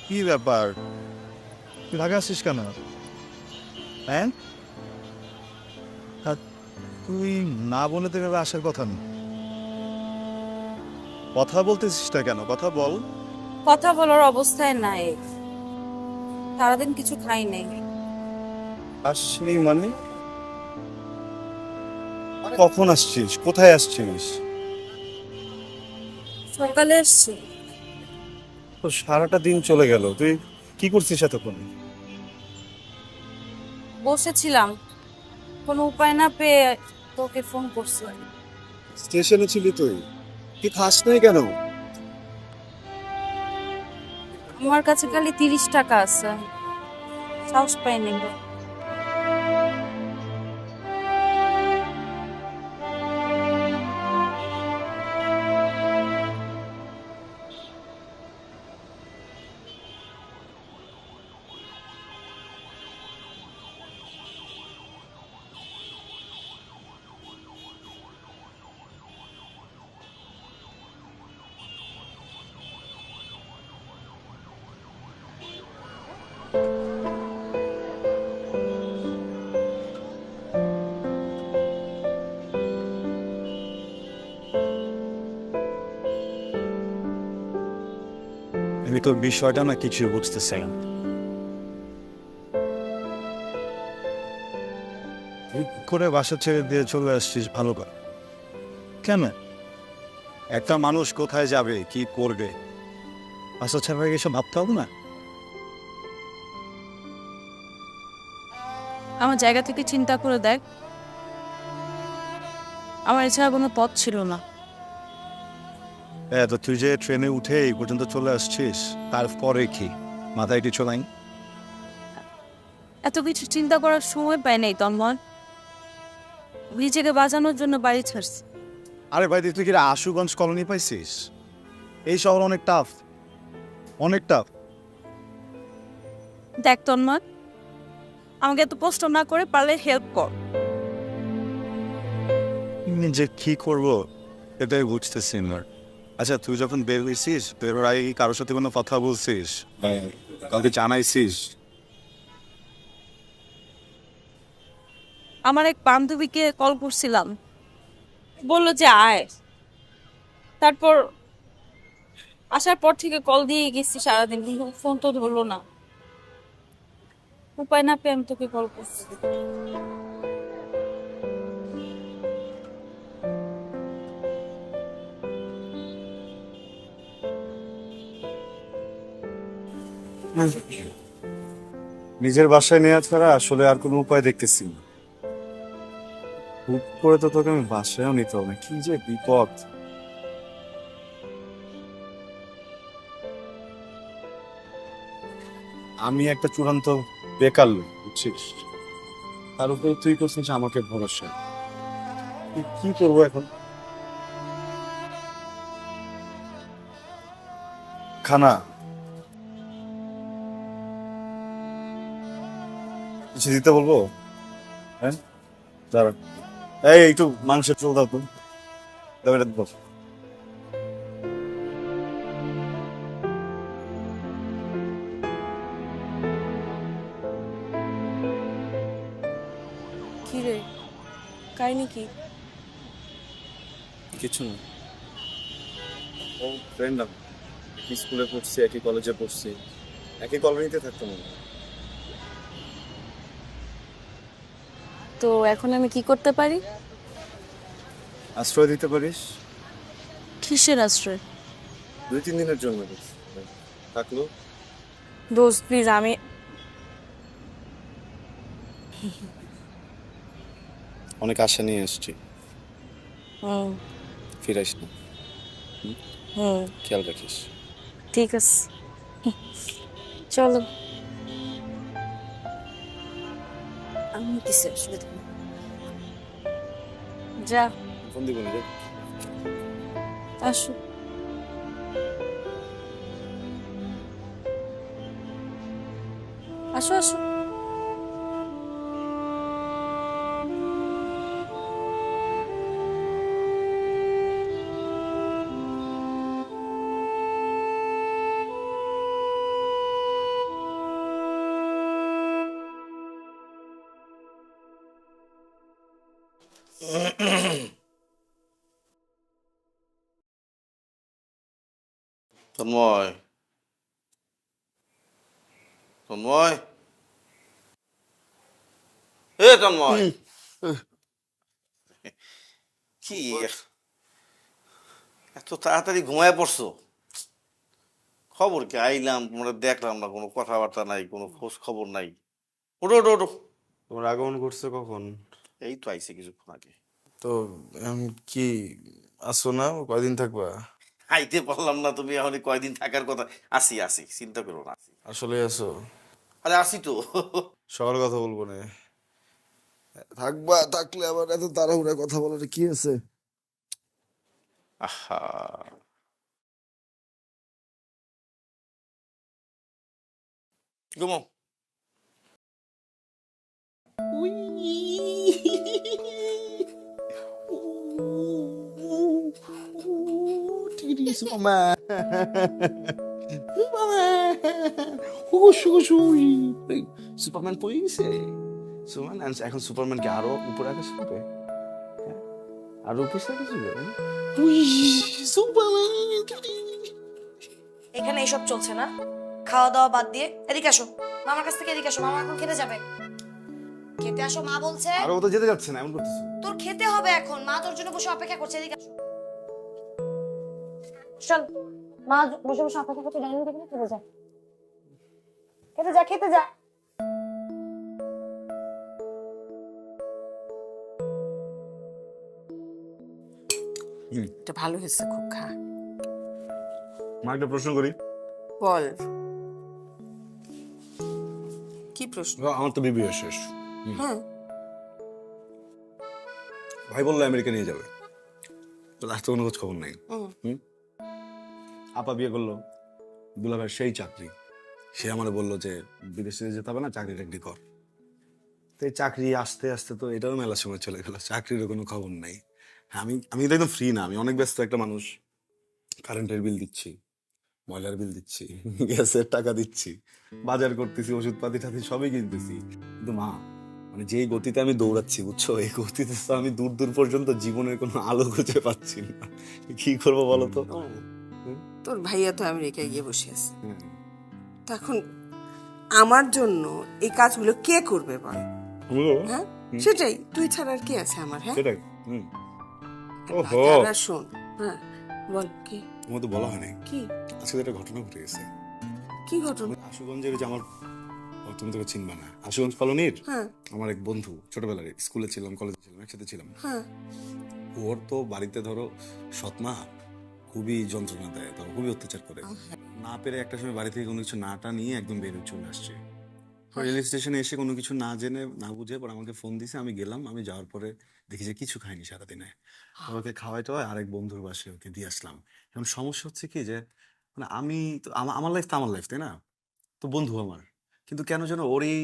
কি ব্যাপার, তুই ঢাকা আসছিস কেন? হ্যাঁ, আর তুই না বলে তো এভাবে আসার কথা না। কথা বলতেছিস না কেন? কথা বল। কথা বলার অবস্থায় নাই। সারাদিন কিছু খাই নাই। আসছিস মানে? কখন আসছিস? কোথায় আসছিস? সকালে এসছি। তো সারাটা দিন চলে গেল, তুই কি করছিস এতক্ষণ? বসেছিলাম, কোনো উপায় না পেয়ে তোকে ফোন করছি। স্টেশনে ছিলি তুই? কি খাস নাই কেন? আমার কাছে খালি 30 টাকা আছে, সাহস পাইনি। আমি তোর বিষয়টা না কিছু বুঝতেছি না। হুট করে বাসা ছেড়ে দিয়ে চলে আসছিস, ভালো কর। কেন? একটা মানুষ কোথায় যাবে, কি করবে, বাসা ছাড়া এসব ভাবতে হবে না? আমার জায়গা থেকে চিন্তা করে দেখ, আমার এছাড়া কোনো পথ ছিল না। তো তুই যে ট্রেনে উঠে এই পর্যন্ত চলে আসছিস, তারপরে কি মাথায় কিছু নাই? এত কিছু চিন্তা করার সময় পাই নাই তন্ময়। নিজেকে বাঁচানোর জন্য বাড়ি ছাড়ছি। আরে ভাই, তুই কি আশুগঞ্জ কলোনি পাইছিস? এই শহর অনেক টাফ, অনেক টাফ। দেখ তন্ময়, আমাকে এত কষ্ট না করে পারলে হেল্প কর। যে কি করবো এটাই বুঝতেছি না। আচ্ছা, তুই যখন বের হয়েছিস, বেরোর আগে কি কারোর সাথে কোনো কথা বলছিস? হ্যাঁ, কাউকে জানাইছিস? আমার এক বান্ধবীকে কল করছিলাম, বললো যে আয়। তারপর আসার পর থেকে কল দিয়ে গেছি সারাদিন, কিন্তু ফোন তো ধরলো না। উপায় না পেয়ে আমি তোকে কল করছি। নিজের বাসায় নেওয়া ছাড়া আসলে আর কোনো উপায় দেখতেছি না। হুট করে তো তোকে আমি বাসায়ও নিতে হবে, কি যে বিপদ। আমি একটা চূড়ান্ত বেকার লোক, বুঝছিস? তার উপরে তুই করছিস আমাকে ভরসা। কি করবো এখন? খানা কিছু দিতে বলবো? হ্যাঁ, দাঁড়া। এই একটু মাংসের চোল দাও তো, দাও এটা দাও। কি রে, কাহিনী কি? কিছু না, ও ফ্রেন্ড, একই স্কুলে পড়ছি, একই কলেজে পড়ছি, একই কলোনিতে থাকতাম আমরা। তো এখন আমি কি করতে পারি? আশ্রয় দিতে পারিস। কিসের আশ্রয়? 2-3 দিনের জন্য থাকলো। দোস্ত প্লিজ, আমি অনেক আশা নিয়ে এসছি, হুম। ফিরাইস না। হুম। খেয়াল রাখিস। ঠিক আছে, চলো। আমি কিসের অসুবিধা নেই। যা। ফোন দিব না রে। আসো। আসো আসো। তন্ময়, তন্ময়, এ তন্ময়, কি এত তাড়াতাড়ি ঘুমায় পড়ছো? খবর কি? আইলাম, তোমরা দেখলাম না, কোনো কথাবার্তা নাই, কোনো খোঁজ খবর নাই। ওঠো ওঠো ওঠো। তোমার আগমন করছে কখন? এই তো আইছে কিছুক্ষণ আগে। তো কি আসো না, কয়দিন থাকবা? আইতে পারলাম না, তুমি এখন কয়দিন থাকার কথা। আসি আসি, চিন্তা করো না, আসি। আসলে আসো? আরে আসি তো। সবার কথা বলবো না, থাকবা। থাকলে আবার এত তাড়াহুড়া কথা বলার কি আছে? আহা, ঘুমো। সুপারম্যান পড়ে গেছে। সুপারম্যান এখন সুপারম্যানকে আরো উপরে আকাশ হবে, আরো উপরে আকাশ হবে। এখানে এইসব চলছে না, খাওয়া দাওয়া বাদ দিয়ে এদিকে আসো। মামার কাছ থেকে এদিকে আসো, মামা এখন খেতে যাবে। খেতে আসো, মা বলছে। আরো তো যেতে যাচ্ছে না, এমন করতেছে। তোর খেতে হবে এখন, মা তোর জন্য বসে অপেক্ষা করছে, এদিকে আসো। চল, মা বসে বসে অপেক্ষা করছে, ডাইনিং টেবিলে খেতে যা, খেতে যা, খেতে যা। এটা ভালো হয়েছে, খুব খা। মা একটা প্রশ্ন করি। বল, কি প্রশ্ন? আমার তো বিবিএ শেষ। হ্যাঁ, ভাই বললো আমেরিকা নিয়ে যাবে, তো তার তো কোনো খোঁজ খবর নাই। আপা বিয়ে করলো, দুলা ভাই সেই চাকরি। সে আমার বললো যে বিদেশে যেতে হবে না, চাকরি টাকরি কর। তো এই চাকরি আস্তে আস্তে তো এটাও মেলার সময় চলে গেল, চাকরিরও কোনো খবর নাই। হ্যাঁ, আমি তো একদম ফ্রি না, আমি অনেক ব্যস্ত একটা মানুষ। কারেন্টের বিল দিচ্ছি, ময়লার বিল দিচ্ছি, গ্যাসের টাকা দিচ্ছি, বাজার করতেছি, ওষুধপাতি টাতি সবই কিনতেছি। কিন্তু মা, মানে যেই গতিতে আমি দৌড়াচ্ছি, বুঝছো, এই গতিতে তো আমি দূর দূর পর্যন্ত জীবনের কোনো আলো খুঁজে পাচ্ছি না। কি করবো বলো তো? তোর ভাইয়া তো আমেরিকায় গিয়ে বসে আছে, হ্যাঁ। তো এখন আমার জন্য এই কাজগুলো কে করবে বল? হ্যাঁ, সেটাই, তুই ছাড়া আর কে আছে আমার? হ্যাঁ, সেটাই। ওহো, আর শোন, হ্যাঁ বল, কি তোমার তো বলা হয় নাই, কি আজকে একটা ঘটনা ঘটে গেছে। কি ঘটনা? আশুগঞ্জের যে আমার, তুমি তোকে চিনবা না, আশুগঞ্জ কলোনির হ্যাঁ আমার এক বন্ধু, ছোটবেলার, স্কুলে ছিলাম, কলেজে ছিলাম, একসাথে ছিলাম। হ্যাঁ, ওর তো বাড়িতে ধরো সৎমা খুবই যন্ত্রণা দেয়, ধরো খুবই অত্যাচার করে। না পেরে একটা সময় বাড়ি থেকে কোনো কিছু নাটা নিয়ে একদম বেরিয়ে চলে আসছে। রেল স্টেশনে এসে কোনো কিছু না জেনে না বুঝে পর আমাকে ফোন দিছে, আমি গেলাম। আমি যাওয়ার পরে দেখি যে কিছু খাইনি সারাদিনে। ওকে খাওয়াইতে হয়, আরেক বন্ধুর বাসায় ওকে দিয়ে আসলাম। এখন সমস্যা হচ্ছে কি যে, মানে আমি তো আমার লাইফ তো আমার লাইফ, তাই না? তো বন্ধু আমার, কিন্তু কেন যেন ওর এই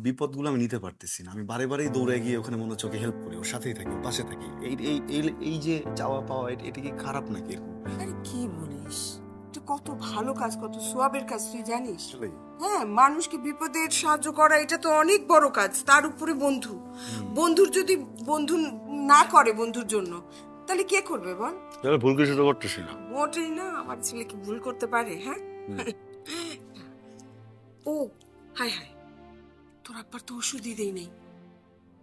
বিপদগুলো আমি নিতে পারতেছি না। আমি বারে বারেই দৌড়ে গিয়ে ওখানে মনে হচ্ছে ওকে হেল্প করি, ওর সাথেই থাকি, ওর পাশে থাকি। এই এই এই এই যে চাওয়া পাওয়া, এটা কি খারাপ নাকি এরকম? আরে কি বলিস, এটা কত ভালো কাজ, কত সোয়াবের কাজ, তুই জানিস? আসলেই। হ্যাঁ, মানুষকে বিপদে সাহায্য করা এটা তো অনেক বড় কাজ, তার উপরে বন্ধু। বন্ধুর যদি বন্ধু না করে বন্ধুর জন্য, তাহলে কে করবে বল? তাহলে ভুল কিছু তো করতেছি না। মোটেই না, আমার ছেলে কি ভুল করতে পারে? হ্যাঁ। ও হাই হাই, তোর আব্বার তো ওষুধই দেই নেই,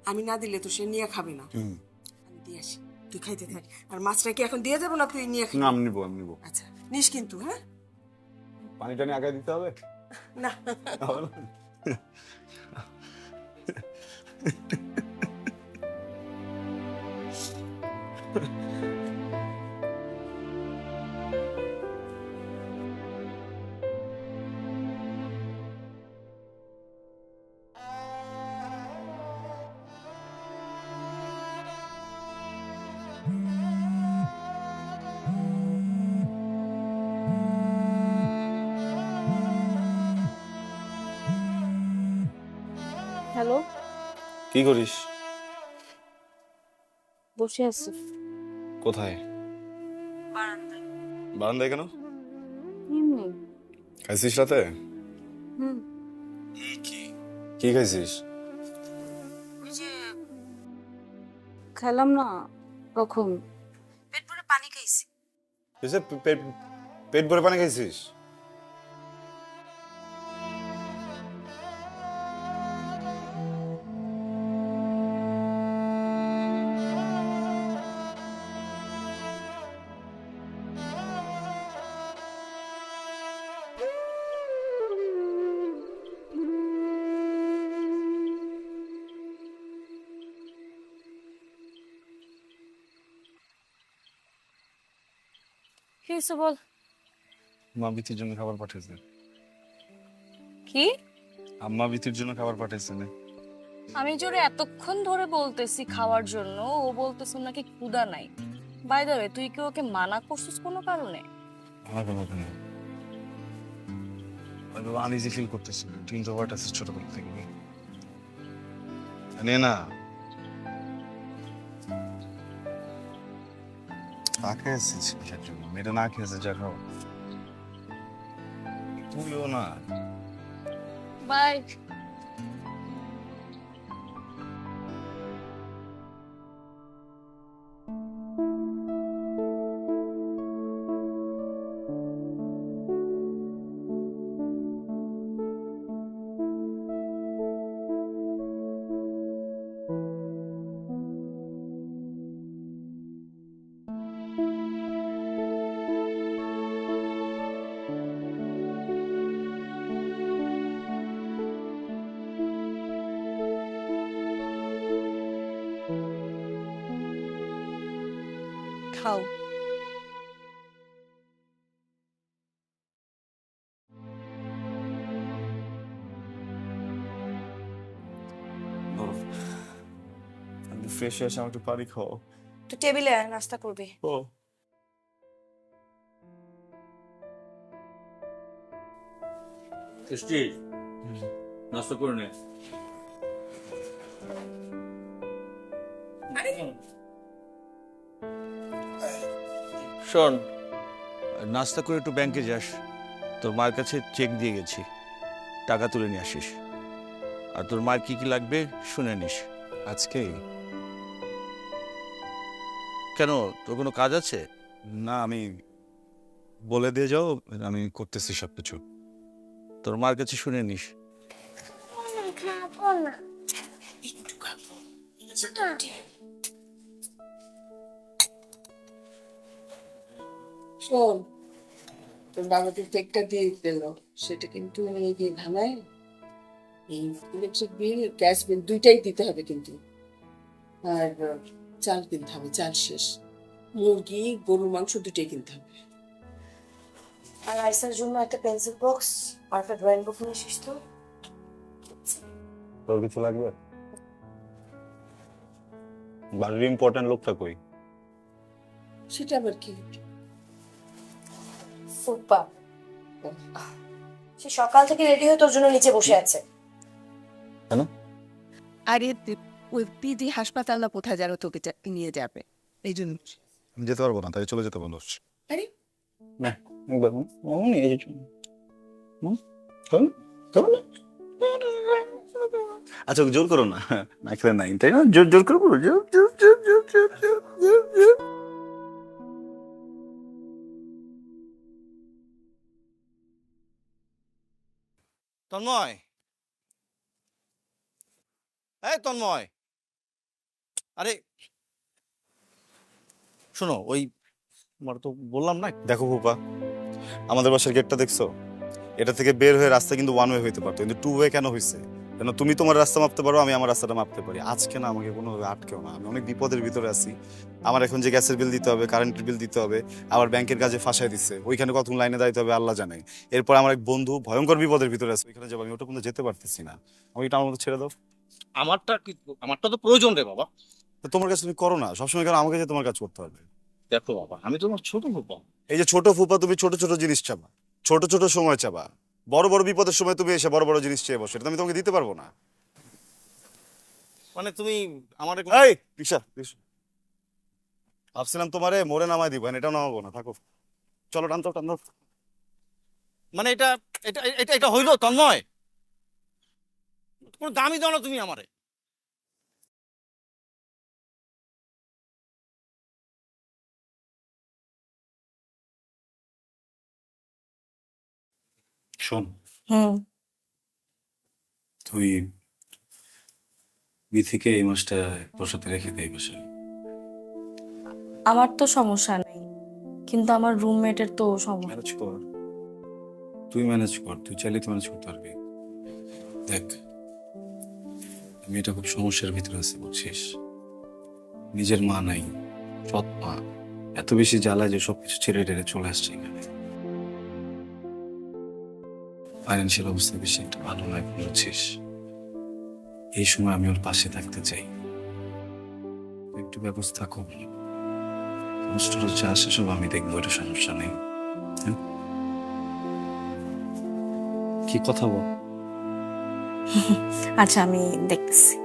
আমি না দিলে তো সে নিয়ে খাবে না। আমি দিয়ে আসি, তুই খাইতে থাক। আর মাছটা কি এখন দিয়ে যাবো না তুই নিয়ে খাবি? না, আমি নিবো, আমি নিবো। আচ্ছা, নিস কিন্তু। হ্যাঁ, পানি টানি আগে দিতে হবে না হবে না? হ্যালো, কি করিস? বসে আছি কোথায়? বারান্দায় কেন? এমনি। খাইছিস রাতে? হুম, কি খাইছিস? ওই যে খেলাম না কখন। পেট ভরে পানি খাইছি। পেট ভরে পানি খাইছিস? কি হয়েছে বল। মা বিতির জন্য খাবার পাঠিয়েছে। কি? আম্মা বিতির জন্য খাবার পাঠিয়েছে না? আমি জোরে এতক্ষণ ধরে বলতেছি খাওয়ার জন্য, ও বলতেছে নাকি ক্ষুধা নাই। বাই দ্য ওয়ে, তুই কি ওকে মানা করছিস কোনো কারণে? আমি আনইজি ফিল করতেছি। তুই ইন্ট্রোভার্ট আছিস ছোটবেলা থেকে। নে না, না খেয়েছিস কিসের জন্য? মেয়েটা না খেয়েছে, যা খাও। তুইও না। বাই। খাও। আমি ফ্রেশ হয়ে এসে আমাকে পানি খাও। তুই টেবিলে আয়, নাস্তা করবি। ও টেস্টি নাস্তা করে নে। শোন, নাস্তা করে একটু ব্যাংকে যাস, তোর মার কাছে চেক দিয়ে গেছি, টাকা তুলে নিয়ে আসিস। আর তোর মার কি কি লাগবে শুনে নিস। আজকে কেন, তোর কোনো কাজ আছে? না, আমি বলে দিয়ে যাও, আমি করতেছি সবকিছু। তোর মার কাছে শুনে নিস। শোন, তোর বাবা যে চেকটা দিয়ে দিল সেটা কিন্তু নিয়ে গিয়ে ধামায় এই ইলেকট্রিক বিল, গ্যাস বিল দুইটাই দিতে হবে কিন্তু। আর চাল কিনতে হবে, চাল শেষ। মুরগি, গরুর মাংস দুইটাই কিনতে হবে। আর আইসার জন্য একটা পেন্সিল বক্স আর একটা ড্রয়িং বুক নিয়ে এসিস তো। তোর কিছু লাগবে? বাড়ির ইম্পর্টেন্ট লোকটা কই? সেটা আবার কি? ফুপা সে সকাল থেকে রেডি হয়ে তোর জন্য নিচে বসে আছে। আরে ওই পিজি হাসপাতাল না কোথায় যেন তোকে নিয়ে যাবে, এই জন্য। আমি যেতে পারবো না, তাই চলে যেতে বলো। আরে না একবার নিয়ে এসেছো। আচ্ছা, জোর করো না, না খেলে নাই, তাই না? জোর জোর করে বলো, জোর জোর জোর জোর জোর জোর জোর জোর। তন্ময়, এই তন্ময়, আরে শোনো, ওই আমার তো বললাম না। দেখো ফুপা, আমাদের বাসার গেটটা দেখছো? এটা থেকে বের হয়ে রাস্তা কিন্তু ওয়ান ওয়ে হইতে পারতো, কিন্তু টু ওয়ে কেন হয়েছে? কেন তুমি তোমার রাস্তা মাপতে পারো, আমি আমার রাস্তাটা মাপতে পারি। আজকে না আমাকে কোনোভাবে আটকেও না, আমি অনেক বিপদের ভিতরে আছি। আমার এখন যে গ্যাসের বিল দিতে হবে, কারেন্টের বিল দিতে হবে, আবার ব্যাংকের কাজে ফাঁসাই দিচ্ছে, ওইখানে কতক্ষণ লাইনে দাঁড়াতে হবে আল্লাহ জানে। এরপর আমার এক বন্ধু ভয়ঙ্কর বিপদের ভিতরে আছে, ওইখানে যাবো, আমি ওটা কোনো যেতে পারতেছি না। আমি এটা আমার মতো ছেড়ে দাও। আমারটা তো প্রয়োজন রে বাবা। তো তোমার কাছে তুমি করো না, সবসময় কেন আমাকে যে তোমার কাজ করতে হবে? দেখো বাবা, আমি তোমার ছোট বাবা। এই যে ছোট ফুপা, তুমি ছোট ছোট জিনিস চাবা, ছোট ছোট সময় চাবা, বড় বড় বিপদের সময় তুমি এসে বড় বড় জিনিস চেয়ে বসে, এটা আমি তোমাকে দিতে পারবো না। মানে তুমি আমার এই রিক্সা, ভাবছিলাম তোমারে মোড়ে নামাই দিব, এটাও নামাবো না, থাকো। চলো, টান দাও টান দাও। মানে এটা এটা এটা এটা হইলো তন্ময়? কোনো দামই দাও না তুমি আমারে। শোন, হুম। তুই বিথিকে এই মাসটা তোর সাথে রেখে দে এই বাসায়। আমার তো সমস্যা নেই, কিন্তু আমার রুমমেটের তো সমস্যা। ম্যানেজ কর, তুই ম্যানেজ কর, তুই চাইলে তুই ম্যানেজ করতে পারবি। দেখ, মেয়েটা খুব সমস্যার ভিতরে আছে বুঝছিস, নিজের মা নাই, সৎ মা, এত বেশি জ্বালা যে সবকিছু ছেড়ে টেড়ে চলে আসছে এখানে। ফাইন্যান্সিয়াল অবস্থা বেশি একটা ভালো নয় বুঝছিস। এই সময় আমি ওর পাশে থাকতে চাই, একটু ব্যবস্থা কর। কষ্ট যা আসে সব আমি দেখবো, এটা সমস্যা নেই। হ্যাঁ? কি কথা বল। আচ্ছা, আমি দেখতেছি।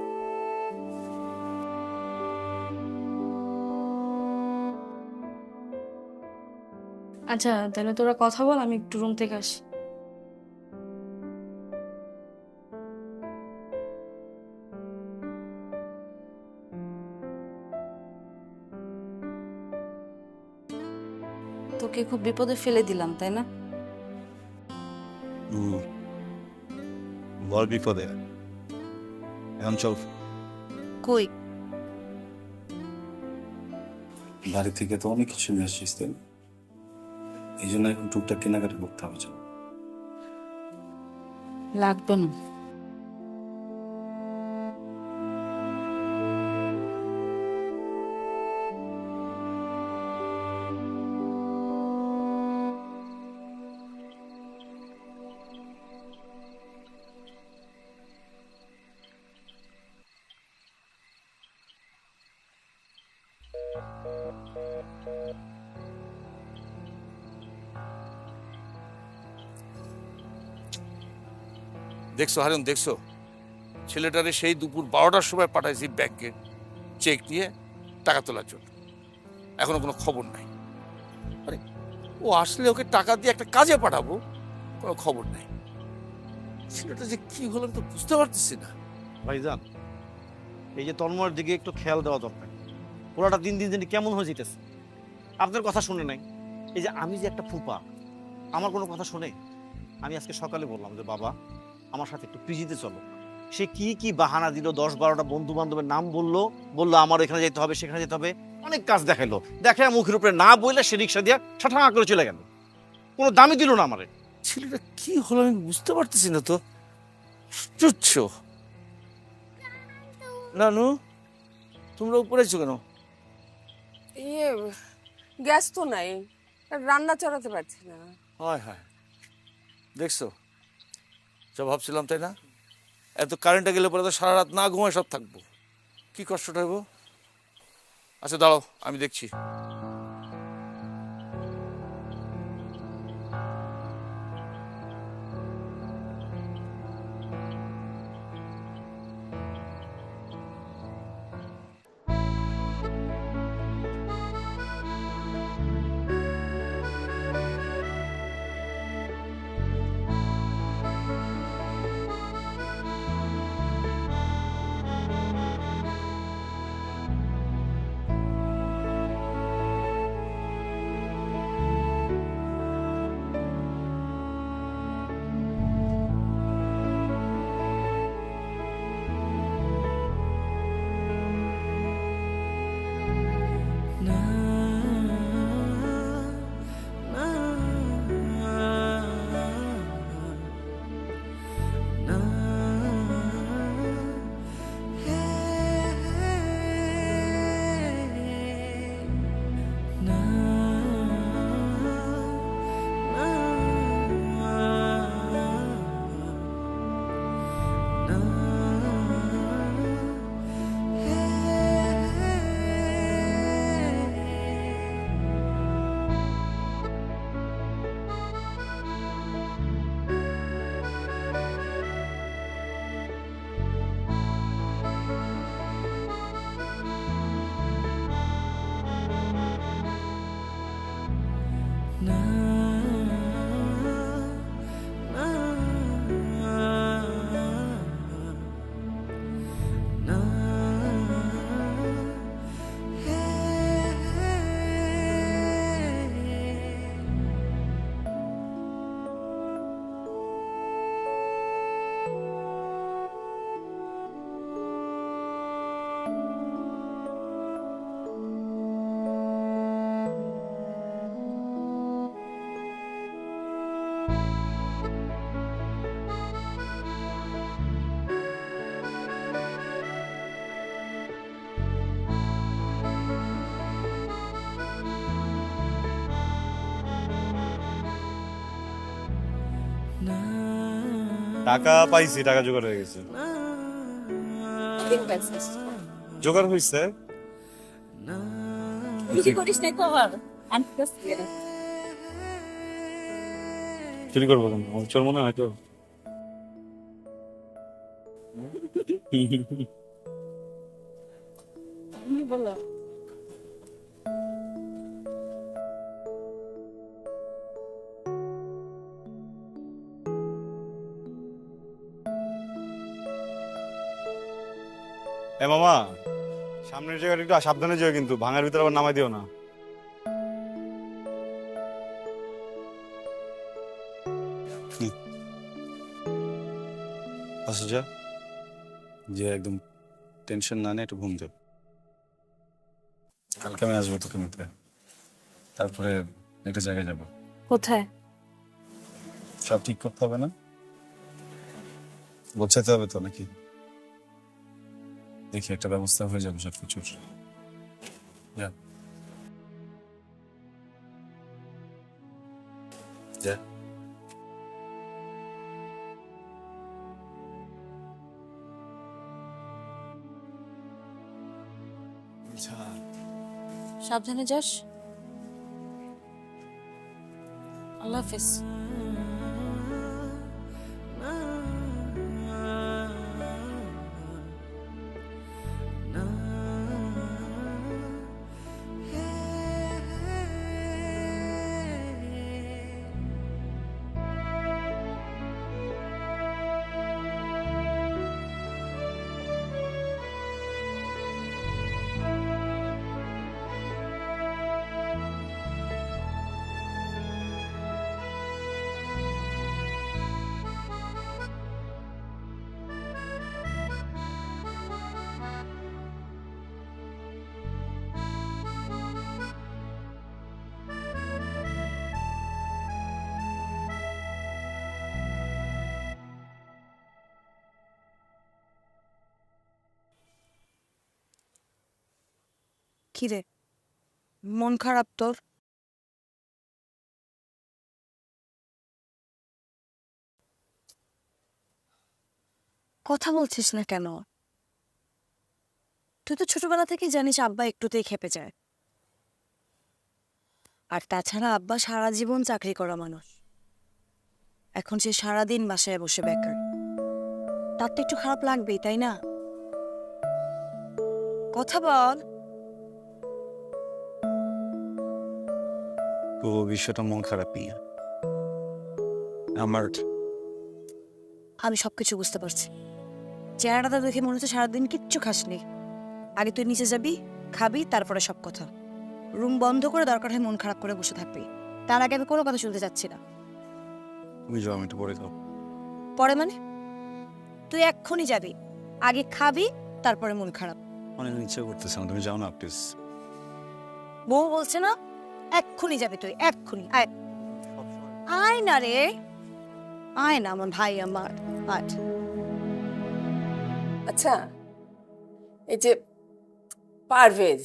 আচ্ছা, তাহলে তোরা কথা বল, আমি একটু রুম থেকে আসি। তোকে খুব বিপদে ফেলে দিলাম, তাই না? বল বিপদে, এখন চল। কই? বাড়ি থেকে তো অনেক কিছু নিয়ে আসছিস, তাই না? এই জন্য এখন টুকটাক কেনাকাটা করতে হবে। চল। লাগবে না। দেখছো হারুন, দেখছো ছেলেটারে সেই দুপুর 12টার সময় পাঠাইছি ব্যাংকে চেক নিয়ে টাকা তোলার জন্য, এখনো কোনো খবর নাই। আরে ও আসলে ওকে টাকা দিয়ে একটা কাজে পাঠাবো, কোনো খবর নাই। ছেলেটা যে কি হলো আমি তো বুঝতে পারতেছি না। ভাইজান, এই যে তন্ময়ের দিকে একটু খেয়াল দেওয়া দরকার। ওরাটা দিন দিন দিন কেমন হয়ে যেতেছে, আপনার কথা শুনে নাই। এই যে আমি যে একটা ফুপা, আমার কোনো কথা শুনে? আমি আজকে সকালে বললাম যে বাবা আমার সাথে একটু পিজিতে চলো, সে কি কি বাহানা দিল, 10-12টা বন্ধু বান্ধবের নাম বললো, আমার এখানে যেতে হবে সেখানে যেতে হবে, অনেক কাজ দেখাইলো, দেখে মুখের উপরে না বললে সে রিক্সা দিয়ে ঠাঠা করে চলে গেল, কোনো দামই দিল না আমারে। ছেলেটা কি হলো আমি বুঝতে পারতেছি না তো। আশ্চর্য। নানু, তোমরা উপরে আছো কেন? ইয়ে, গ্যাস তো নাই, রান্না চালাতে পারছি না। হয় হয়, দেখছো যা ভাবছিলাম তাই না? এত কারেন্টটা গেলে পরে তো সারা রাত না ঘুমায় সব থাকবো, কি কষ্টটা হইব। আচ্ছা দাঁড়াও, আমি দেখছি। টাকা পাইছি, টাকা জোগাড় হয়ে গেছে। জোগাড় হয়েছে? কি করিস না তো আবার আনতে চুরি করবো কেন? আমার চোর মনে হয় তো। বলো এ মামা, সামনের জায়গাটা একটু সাবধানে যেও কিন্তু, ভাঙার ভিতরে আবার নামাই দিও না। আচ্ছা যা, যে একদম টেনশন না নিয়ে একটু ঘুম দেব। কালকে আমি আসবো তোকে নিতে, তারপরে একটা জায়গায় যাব। কোথায়? সব ঠিক করতে হবে না? গোছাতে হবে তো নাকি? দেখি একটা ব্যবস্থা হয়ে যাবে সব কিছুর। যা যা। সাবধানে যাস। আল্লাহ হাফেজ। কিরে, মন খারাপ তোর? কথা বলছিস না কেন? তুই তো ছোটবেলা থেকেই জানিস আব্বা একটুতেই খেপে যায়। আর তাছাড়া আব্বা সারা জীবন চাকরি করা মানুষ, এখন সে সারাদিন বাসায় বসে বেকার। তার তো একটু খারাপ লাগবেই, তাই না? কথা বল। পুরো বিষয়টা মন খারাপই আমার। আমি সবকিছু বুঝতে পারছি। চেহারাটা দেখে মনে হচ্ছে সারাদিন কিচ্ছু খাসনি। আগে তুই নিচে যাবি, খাবি, তারপরে সব কথা। রুম বন্ধ করে দরকার হয় মন খারাপ করে বসে থাকবি। তার আগে আমি কোনো কথা শুনতে চাচ্ছি না। তুমি যাও, আমি একটু পরে যাও। পরে মানে? তুই এক্ষুনি যাবি, আগে খাবি, তারপরে মন খারাপ। অনেক ইচ্ছে করতেছে না, তুমি যাও না প্লিজ। বউ বলছে না, এক্ষুনি যাবি তুই, এক্ষুনি আয়। আয় না রে, আয় না আমার ভাই আমার। আয়। আচ্ছা, এই যে পারভেজ,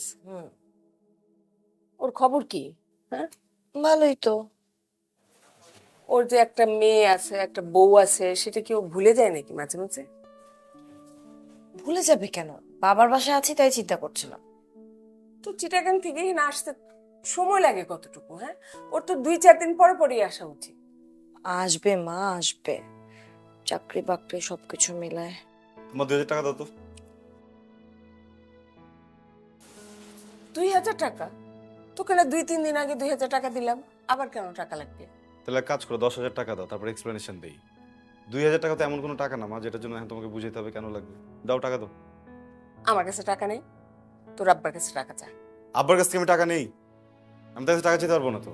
ওর খবর কি? হ্যাঁ, ভালোই তো। ওর যে একটা মেয়ে আছে, একটা বউ আছে, সেটা কি ও ভুলে যায় নাকি মাঝে মাঝে? ভুলে যাবে কেন? বাবার বাসায় আছি তাই চিন্তা করছিলাম। তো চিটাগাং থেকে না আসতে সময় লাগে কতটুকু? হ্যাঁ, ওর তো 2-4 দিন পরে পরেই আসা উচিত। আসবে মা, আসবে। চাকরি বাকরি সবকিছু মিলায়। তোমার 2000 টাকা দাও তো। 2000 টাকা? তোকে না 2-3 দিন আগে 2000 টাকা দিলাম, আবার কেন টাকা লাগবে? তাহলে এক কাজ করো, 10,000 টাকা দাও, তারপর এক্সপ্লেনেশন দেই। 2000 টাকা তো এমন কোনো টাকা না মা, যেটার জন্য এখন তোমাকে বুঝাইতে হবে কেন লাগবে। দাও, টাকা দাও। আমার কাছে টাকা নেই, তোর আব্বার কাছে টাকা চা। আব্বার কাছ থেকে আমি টাকা নেই, আমি তার কাছে টাকা চাইতে পারবো না তো।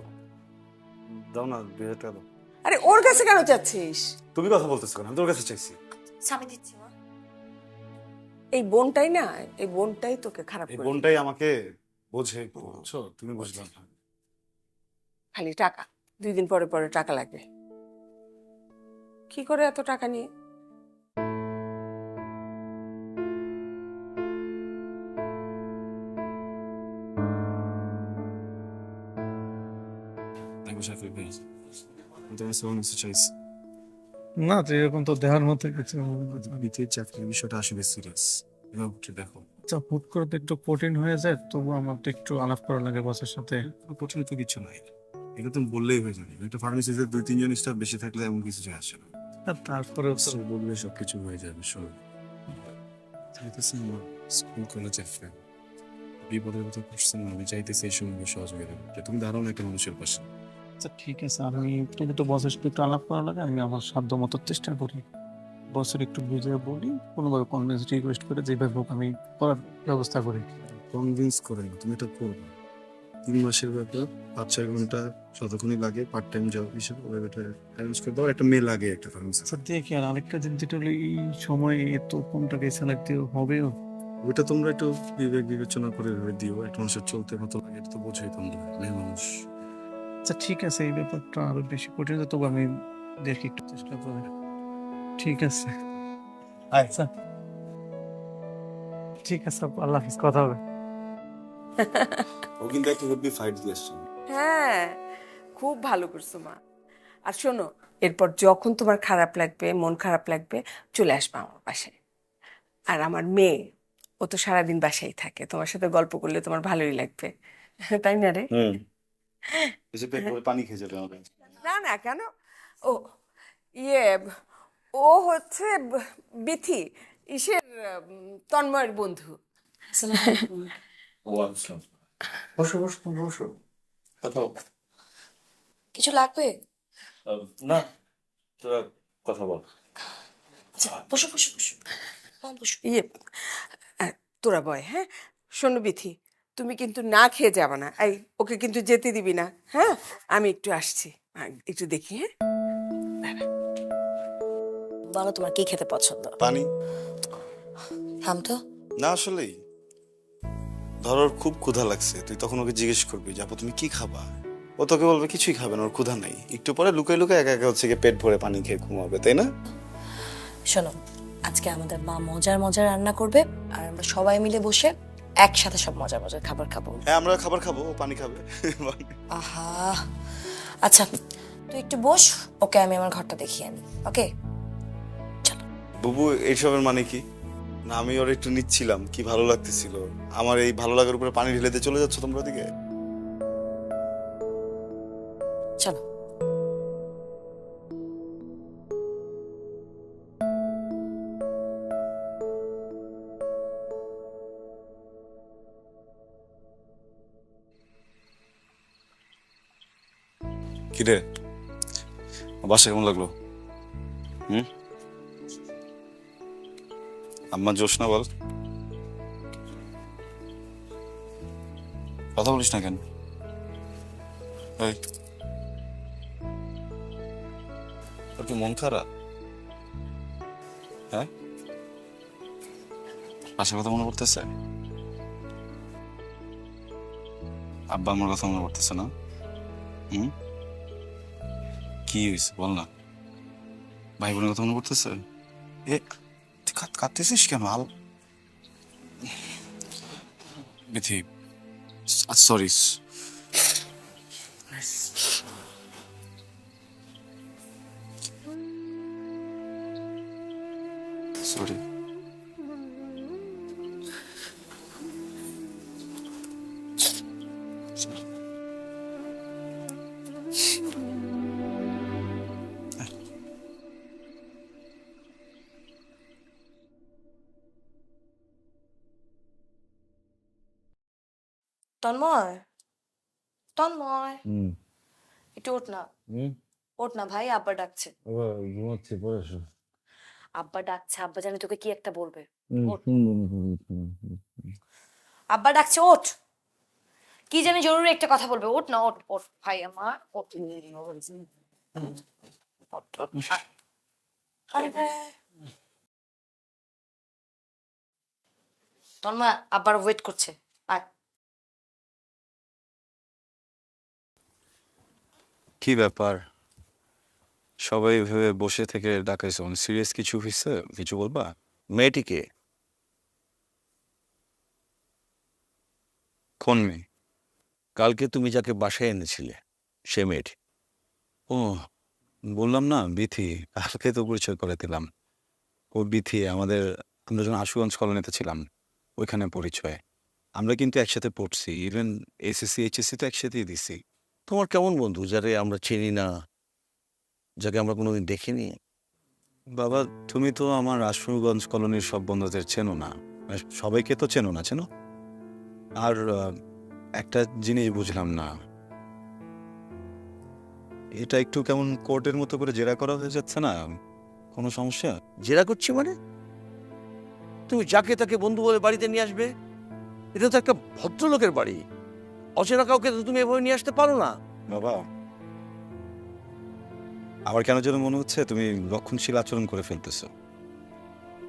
দাও না, 2000 টাকা দাও। আরে ওর কাছে কেন চাচ্ছিস? তুমি কথা বলতেছো কেন? আমি তোর কাছে চাইছি। স্বামী দিচ্ছি মা। এই বোনটাই না, এই বোনটাই তোকে খারাপ এই করে। বোনটাই আমাকে বোঝে, বুঝছো? তুমি বুঝলাম না। খালি টাকা, 2 দিন পরে পরে টাকা লাগবে। কি করে এত টাকা নিয়ে? আমি তোমার কাছে অনেক কিছু চাইছি। না তো এরকম তো দেওয়ার মতো কিছু বিথির চাকরির বিষয়টা আসলে সিরিয়াস, এভাবে একটু দেখো। আচ্ছা, হুট করে তো একটু কঠিন হয়ে যায়, তবু আমার তো একটু আলাপ করা লাগে বসের সাথে। কঠিন তো কিছু নাই, এটা তুমি বললেই হয়ে যাবে। একটা ফার্মেসিতে 2-3 জন স্টাফ বেশি থাকলে এমন কিছু যায় আসে না। আর তারপরেও তো বললে সবকিছু হয়ে যাবে। শোনো, চাইতেছি আমার স্কুল কলেজের ফ্রেন্ড বিপদের কথা পড়ছে না, আমি চাইতেছি এই সময় সহযোগিতা করতে। তুমি দাঁড়াও না একটা মানুষের পাশে। আচ্ছা ঠিক আছে, আমি তুমি তো বসের সাথে একটু আলাপ করা লাগে, আমি আমার সাধ্য মতো চেষ্টা করি। বসের একটু বুঝিয়ে বলি, কোনোভাবে কনভিন্স রিকোয়েস্ট করে যেভাবে হোক আমি করার ব্যবস্থা করি। কনভিন্স করে না, তুমি এটা করবে। 3 মাসের ব্যাপার, 5-6 ঘন্টা যতক্ষণই লাগে পার্ট টাইম জব হিসেবে ওই এটা অ্যারেঞ্জ করে দাও। একটা মেয়ে লাগে একটা ফার্মেসি। আচ্ছা দেখি, আর আরেকটা জিনিস যেটা হলো এই সময়ে এত কোনটাকে সিলেক্ট হবেও। ওইটা তোমরা একটু বিবেক বিবেচনা করে ভেবে দিও। একটা মানুষের চলতে কত লাগে এটা তো বোঝাই তোমরা, মেয়ে মানুষ। আচ্ছা ঠিক আছে, এই ব্যাপারটা আরো বেশি কঠিন, তবু আমি দেখি একটু চেষ্টা করি। ঠিক আছে আচ্ছা, ঠিক আছে আপু, আল্লাহ হাফিজ, কথা হবে। ও কিন্তু একটা হেভি ফাইট দিয়ে আসছে। হ্যাঁ, খুব ভালো করছো মা। আর শোনো, এরপর যখন তোমার খারাপ লাগবে, মন খারাপ লাগবে, চলে আসবে আমার বাসায়। আর আমার মেয়ে, ও তো সারাদিন বাসায় থাকে, তোমার সাথে গল্প করলে তোমার ভালোই লাগবে, তাই না রে? এসে পেট ভরে পানি খেয়ে যাবে আমাকে। না না, কেন? ও ইয়ে, ও হচ্ছে বিথি, ইসের তন্ময়ের বন্ধু। বসো বসো বসো, কথা বল। কিছু লাগবে? না, তোরা কথা বল। আচ্ছা, বসো বসো বসো, বসো। ইয়ে, তোরা বয়, হ্যাঁ? শোনো বিথি, তুমি কিন্তু না খেয়ে যাবে না, এই ওকে কিন্তু যেতে দিবি না, হ্যাঁ? আমি একটু আসছি, একটু দেখি, হ্যাঁ? বলো তোমার কি খেতে পছন্দ? পানি থাম তো। না, আসলেই ধরো ওর খুব ক্ষুধা লাগছে, তুই তখন ওকে জিজ্ঞেস করবি যে আপু তুমি কি খাবা, ও তোকে বলবে কিছুই খাবে না, ওর ক্ষুধা নাই। একটু পরে লুকাই লুকাই একা একা হচ্ছে গিয়ে পেট ভরে পানি খেয়ে ঘুমাবে, তাই না? শোনো, আজকে আমাদের মা মজার মজার রান্না করবে, আর আমরা সবাই মিলে বসে একসাথে সব মজার মজার খাবার খাবো। হ্যাঁ, আমরা খাবার খাবো, ও পানি খাবে। আহা, আচ্ছা তুই একটু বস, ওকে আমি আমার ঘরটা দেখিয়ে আনি। ওকে বুবু, এইসবের মানে কি? না, আমি ওর একটু নিচ্ছিলাম, কি ভালো লাগতেছিল আমার। এই ভালো লাগার উপরে পানি ঢেলে দিয়ে চলে যাচ্ছ তোমরা ওদিকে। চলো। কি রে, বাসা কেমন লাগলো? আম্মা জোসনা বল, কথা বলিস না কেন? এই, তোর কি মন খারাপ? হ্যাঁ, বাসার কথা মনে পড়তেছে? আব্বা আমার কথা মনে পড়তেছে না? কি হয়েছে বল না? ভাই বোনের কথা মনে পড়তেছে? এ তুই কাঁদতেছিস কেন? বিথি, সরি। সরি। তন্ময়, তন্ময়, একটু ওঠ না। ওঠ না ভাই, আব্বা ডাকছে। ঘুমাচ্ছি, পরে এসো। আব্বা ডাকছে, আব্বা জানি তোকে কি একটা বলবে। ওঠ। আব্বা ডাকছে, ওঠ। কি জানি জরুরি একটা কথা বলবে, ওঠ না, ওঠ ওঠ ভাই আমার, ওঠ। ওঠ, ওঠ। আরে তন্ময়, আব্বার ওয়েট করছে, আয়। কি ব্যাপার, সবাই ভেবে বসে থেকে ডাকাইছো? সিরিয়াস কিছু হয়েছে? কিছু বলবা? মেয়েটিকে কোন মেয়ে? কালকে তুমি যাকে বাসায় এনেছিলে সে মেয়েটি? ও বললাম না বিথি, কালকে তো পরিচয় করে দিলাম। ও বিথি, আমরা যখন আশুগঞ্জ কলোনিতে ছিলাম ওইখানে পরিচয়। আমরা কিন্তু একসাথে পড়ছি, ইভেন এসএসসি এইচএসসি তো একসাথেই দিছি। তোমার কেমন বন্ধু যারে আমরা চিনি না, যাকে আমরা কোনোদিন দেখিনি? বাবা, তুমি তো আমার আশুগঞ্জ কলোনির সব বন্ধুদের চেনো না, সবাইকে তো চেনো না, চেনো? আর একটা জিনিস বুঝলাম না, এটা একটু কেমন কোর্টের মতো করে জেরা করা হয়ে যাচ্ছে না? কোনো সমস্যা? জেরা করছি মানে? তুমি যাকে তাকে বন্ধু বলে বাড়িতে নিয়ে আসবে? এটা তো একটা ভদ্রলোকের বাড়ি, অচেনা কাউকে তো তুমি এভাবে নিয়ে আসতে পারো না। বাবা, আমার কেন যেন মনে হচ্ছে তুমি রক্ষণশীল আচরণ করে ফেলতেছো।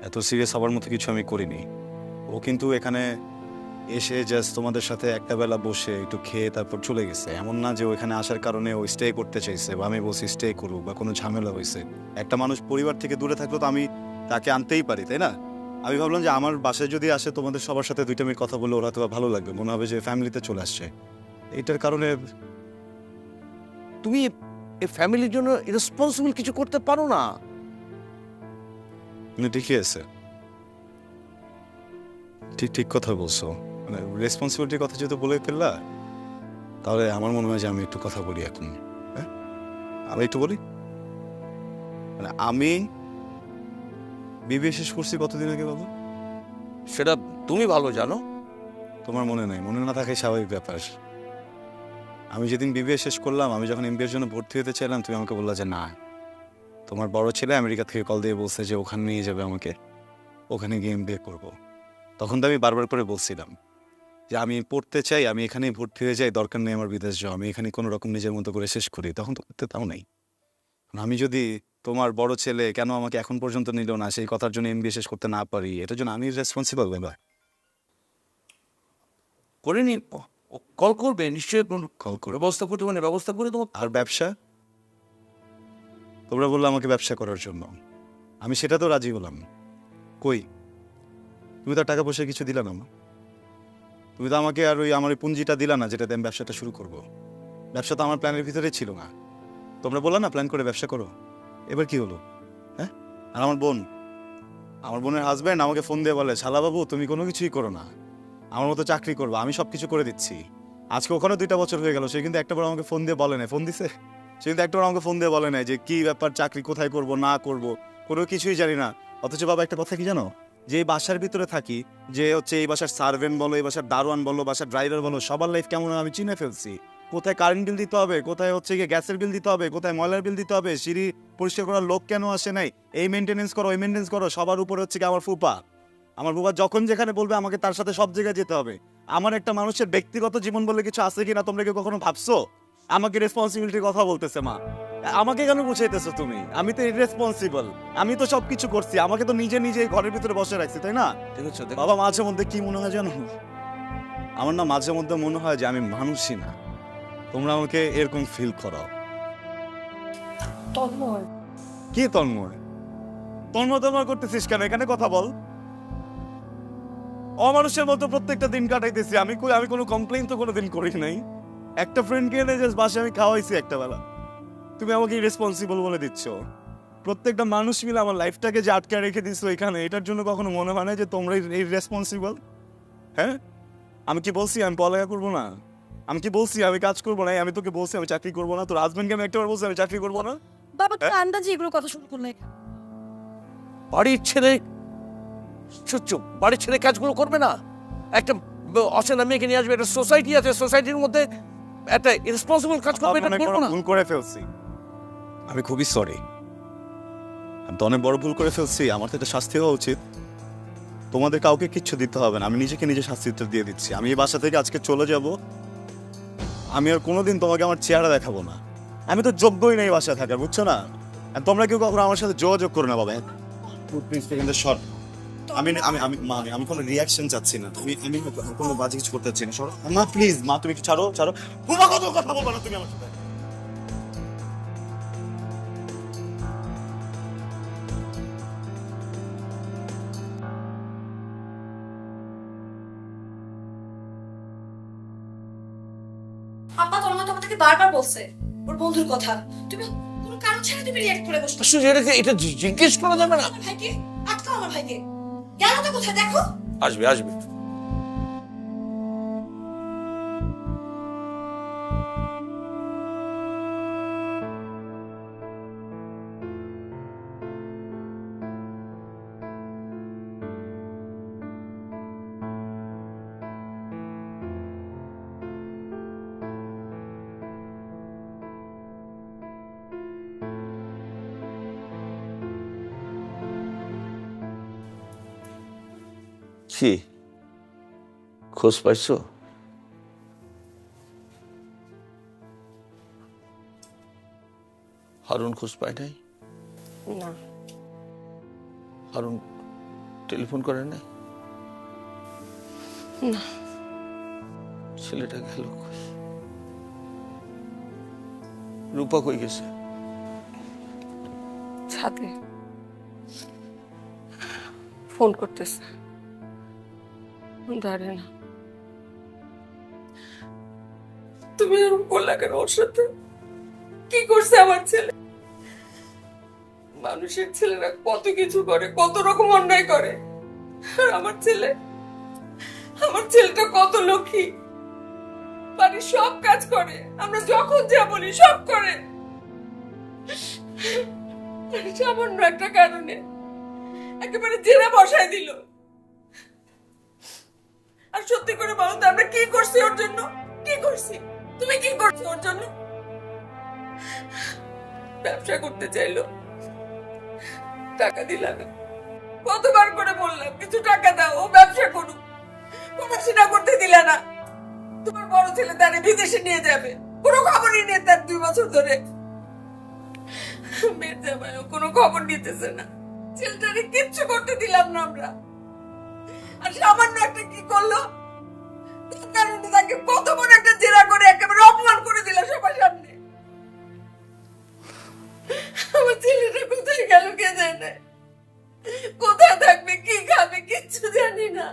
এত সিরিয়াস হবার মতো কিছু আমি করিনি। ও কিন্তু এখানে এসে জাস্ট তোমাদের সাথে একটা বেলা বসে একটু খেয়ে তারপর চলে গেছে। এমন না যে ওইখানে আসার কারণে ও স্টে করতে চাইছে বা আমি বলছি স্টে করুক বা কোনো ঝামেলা হয়েছে। একটা মানুষ পরিবার থেকে দূরে থাকলো তো আমি তাকে আনতেই পারি, তাই না? আমি ভাবলাম যে আমার বাসায় যদি আসে তোমাদের সবার সাথে 2 মিনিট কথা বলে ওরা তো ভালো লাগবে, মনে হবে যে ফ্যামিলিতে চলে আসছে। এইটার কারণে তুমি এই ফ্যামিলির জন্য রেসপন্সিবল কিছু করতে পারো না? ঠিকই আছে, ঠিক কথা বলছো। মানে রেসপন্সিবিলিটির কথা যেহেতু বলে ফেললা, তাহলে আমার মনে হয় যে আমি একটু কথা বলি এখন। হ্যাঁ, আমি একটু বলি। মানে আমি বিবিএ শেষ করছি কতদিন আগে বাবু? সেটা তুমি ভালো জানো। তোমার মনে নাই? মনে না থাকাই স্বাভাবিক ব্যাপার। আমি যেদিন বিবিএ শেষ করলাম, আমি যখন এমবিএর জন্য ভর্তি হতে চাইলাম, তুমি আমাকে বললা যে না, তোমার বড় ছেলে আমেরিকা থেকে কল দিয়ে বলছে যে ওখানে নিয়ে যাবে আমাকে, ওখানে গিয়ে এমবিএ করবো। তখন তো আমি বারবার করে বলছিলাম যে আমি পড়তে চাই, আমি এখানেই ভর্তি হয়ে যাই, দরকার নেই আমার বিদেশ যাওয়া, আমি এখানে কোনো রকম নিজের মতো করে শেষ করি। তখন তো করতে তাও নাই। আমি যদি তোমার বড় ছেলে কেন আমাকে এখন পর্যন্ত নিল না, সেই কথার জন্য এমবিএ শেষ করতে না পারি, এটার জন্য আমি রেসপন্সিবল। বাবা করে নি, কল করবে নিশ্চয়ই, কল করে ব্যবস্থা করতে মানে ব্যবস্থা করে তোমার। আর ব্যবসা, তোমরা বললে আমাকে ব্যবসা করার জন্য, আমি সেটা তো রাজি হলাম। কই, তুমি তো আর টাকা পয়সা কিছু দিলা না মা। তুমি তো আমাকে আর আমার ওই পুঁজিটা দিলা না যেটাতে আমি ব্যবসাটা শুরু করব। ব্যবসা তো আমার প্ল্যানের ভিতরে ছিল না। তোমরা বললা না প্ল্যান করে ব্যবসা করো, এবার কি হলো? হ্যাঁ, আর আমার বোনের হাজব্যান্ড আমাকে ফোন দিয়ে বলে, শালা বাবু তুমি কোনো কিছুই করো না, আমার মতো চাকরি করবো, আমি সব কিছু করে দিচ্ছি। আজকে ওখানে 2টা বছর হয়ে গেল, সে কিন্তু একটাবার আমাকে ফোন দিয়ে বলে নাই। ফোন দিছে, সে কিন্তু একটাবার আমাকে ফোন দিয়ে বলে নাই যে কি ব্যাপার, চাকরি কোথায় করব না করব, কোনো কিছুই জানি না। অথচ বাবা একটা কথা কি জানো, যে এই বাসার ভিতরে থাকি, যে হচ্ছে এই বাসার সার্ভেন্ট বলো, এই বাসার দারোয়ান বলো, বাসার ড্রাইভার বলো, সবার লাইফ কেমন আমি চিনে ফেলছি। কোথায় কারেন্ট বিল দিতে হবে, কোথায় হচ্ছে গিয়ে গ্যাসের বিল দিতে হবে, কোথায় ময়লার বিল দিতে হবে, সিঁড়ি পরিষ্কার করার লোক কেন আসে নাই, এই মেনটেনেন্স করো, এই মেনটেন্স করো। সবার উপরে হচ্ছে কি আমার ফুপা। আমার বাবা যখন যেখানে বলবে আমাকে তার সাথে সব জায়গায় যেতে হবে। আমার একটা মানুষের ব্যক্তিগত জীবন বলে কিছু আছে কিনা তোমরা কি কখনো ভাবছো? আমাকে রেসপন্সিবিলিটির কথা বলতেছে মা, আমাকে কেন বুঝাইতেছো তুমি? আমি তো ইররেসপন্সিবল, আমি তো সবকিছু করছি, আমাকে তো নিজে নিজে ঘরের ভিতরে বসে রাখছি, তাই না? দেখেছো বাবা মাঝে মধ্যে কি মনে হয় জানো, আমার না মাঝে মধ্যে মনে হয় যে আমি মানুষই না, তোমরা আমাকে এরকম ফিল করাও। তন্ময়, কি তন্ময়? তন্ময় করতেছিস কেন? এখানে কথা বল। অমানুষের মতো প্রত্যেকটা দিন কাটাইতেছি আমি, আমি কোনো কমপ্লেইন তো কোনোদিন করি নাই। একটা ফ্রেন্ডকে এনে জাস্ট বাসায় আমি খাওয়াইছি একটা বেলা, তুমি আমাকে রেসপন্সিবল বলে দিচ্ছ। প্রত্যেকটা মানুষ মিলে আমার লাইফটাকে যে আটকে রেখে দিচ্ছ এখানে, এটার জন্য কখনো মনে হয় না যে তোমরা এই রেসপন্সিবল? হ্যাঁ, আমি কি বলছি আমি পড়ালেখা করবো না? আমি কি বলছি আমি কাজ করবো না? আমি তোকে বলছি আমি চাকরি করবো না? তোর হাজবেন্ডকে আমি একটাবার বলছি আমি চাকরি করবো না? বাবা কি আন্দাজে এগুলো কথা শুরু করলে? বাড়ির ছেলে বাড়ির ছেলে কাজগুলো করবে না? একটা অচেনা মেয়েকে নিয়ে আসবে, একটা সোসাইটি আছে, সোসাইটির মধ্যে একটা রেসপন্সিবল কাজ করবে, এটা করবে না? ভুল করে ফেলছি, আমি খুবই সরি, আমি তো অনেক বড় ভুল করে ফেলছি। আমার তো এটা শাস্তি হওয়া উচিত। তোমাদের কাউকে কিচ্ছু দিতে হবে না, আমি নিজেকে নিজে শাস্তিটা দিয়ে দিচ্ছি। আমি এই বাসা থেকে আজকে চলে যাব, আমি আর কোনোদিন তোমাকে আমার চেহারা দেখাবো না। আমি তো যোগ্যই নেই বাসায় থাকার, বুঝছো না? আর তোমরা কেউ কখনো আমার সাথে যোগাযোগ করো না বাবা। শর্ট, আমি আমি আমি মা আমি কোনো রিয়াকশন চাচ্ছি না, আমি আমি কোনো বাজে কিছু করতে চাচ্ছি না। সরো মা, প্লিজ মা, তুমি একটু ছাড়ো ছাড়ো। তোমার কত কথা বলবো না তুমি আমার সাথে। আপা তন্ময় তোমাকে বারবার বলছে ওর বন্ধুর কথা, তুমি কোনো কারণ ছেড়ে তুমি রিঅ্যাক্ট করে বসছো? আশ্চর্য, এটা জিজ্ঞেস করা যাবে না? আমার ভাইকে আটকাও, আমার ভাইকে। গেল তো কোথায় দেখো? আসবে আসবে। কি খোঁজ পাইছো? হারুন খোঁজ পায় নাই? না। হারুন টেলিফোন করে নাই? না। ছেলেটা গেল কই? রূপা কই গেছে? ছাদে ফোন করতেছে, ধরে না। তুমি এরকম করলা কেন ওর সাথে? কি করছে আমার ছেলে? মানুষের ছেলেরা কত কিছু করে, কত রকম অন্যায় করে। আর আমার ছেলেটা কত লক্ষ্মী, বাড়ির সব কাজ করে, আমরা যখন যা বলি সব করে। আর সামান্য একটা কারণে একেবারে জেরা বসায় দিল। আর সত্যি করে বলো তো, আমরা কি করছি ওর জন্য? কি করছি? তুমি কি করছো ওর জন্য? ব্যবসা করতে চাইলো, টাকা দিলা না। কতবার করে বললাম কিছু টাকা দাও, ও ব্যবসা করুক। পড়াশোনা করতে দিলা না। তোমার বড় ছেলে তারে বিদেশে নিয়ে যাবে, কোনো খবরই নেই তার 2 বছর ধরে। মেয়ের জামাইও কোনো খবর নিতেছে না। ছেলেটারে কিচ্ছু করতে দিলাম না আমরা। আর সামান্য একটা কি করলো, তার কারণে তাকে কত বড় একটা জেরা করে একেবারে অপমান করে দিল সবার সামনে। আমার ছেলেটা কোথায় গেল কে জানে, কোথায় থাকবে, কি খাবে, কিচ্ছু জানি না।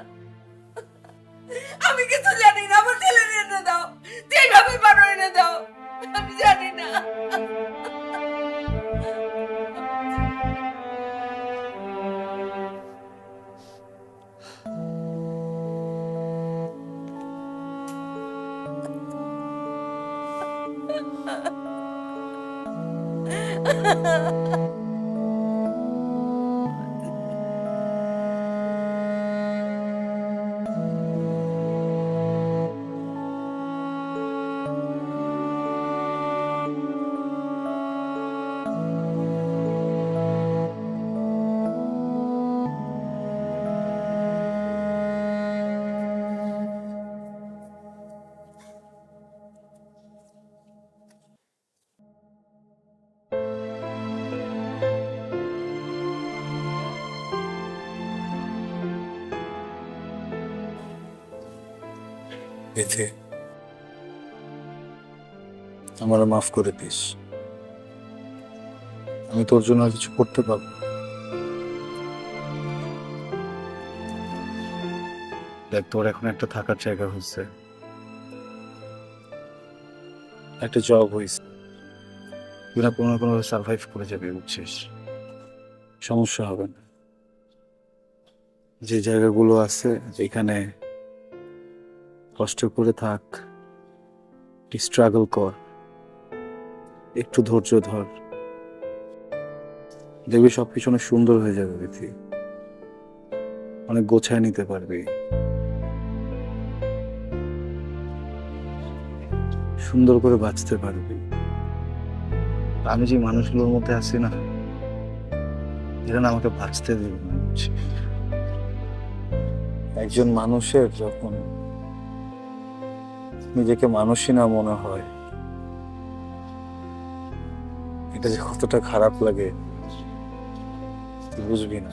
আমি কিছু জানি না। আমার ছেলে এনে দাও, যেভাবে পারো এনে দাও। আমি জানি না। বেঁধে আমার মাফ করে দিস। আমি তোর জন্য আর কিছু করতে পারবো না। দেখ, তোর এখন একটা থাকার জায়গা হয়েছে, একটা জব হয়েছে, তুই না কোনো না কোনোভাবে সার্ভাইভ করে যাবে, বুঝছিস? সমস্যা হবে না। যে জায়গাগুলো আছে যেখানে কষ্ট করে থাক, স্ট্রাগল কর, একটু ধৈর্য ধর, দেখবি সবকিছু অনেক সুন্দর হয়ে যাবে। বিথি, অনেক গোছায় নিতে পারবি, সুন্দর করে বাঁচতে পারবি। আমি যে মানুষগুলোর মধ্যে আছি না, এরা না আমাকে বাঁচতে দেবে না, বুঝছিস? একজন মানুষের যখন নিজেকে মানুষই না মনে হয়, এটা যে কতটা খারাপ লাগে তুই বুঝবি না।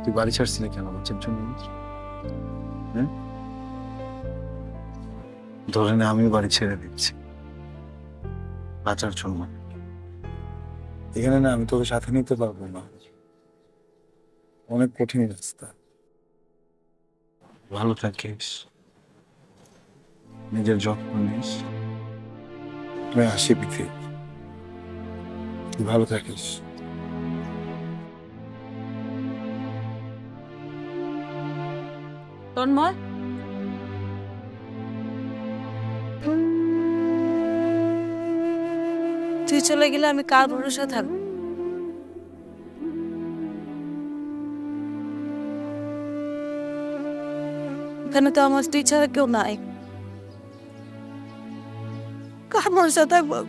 তুই বাড়ি ছাড়ছিলি কেন বাচ্চার জন্য? ধরে নে আমি বাড়ি ছেড়ে দিচ্ছি বাঁচার জন্য। এখানে না আমি তোকে সাথে নিতে পারবো না, অনেক কঠিন রাস্তা। ভালো থাকিস, নিজের যত্ন নিস। আমি আসি বিথি, তুই ভালো থাকিস। তন্ময়, তুই চলে গেলে আমি কার ভরসা থাকবো? এখানে তো আমার তুই ছাড়া কেউ নাই, কার ভরসা থাকবো?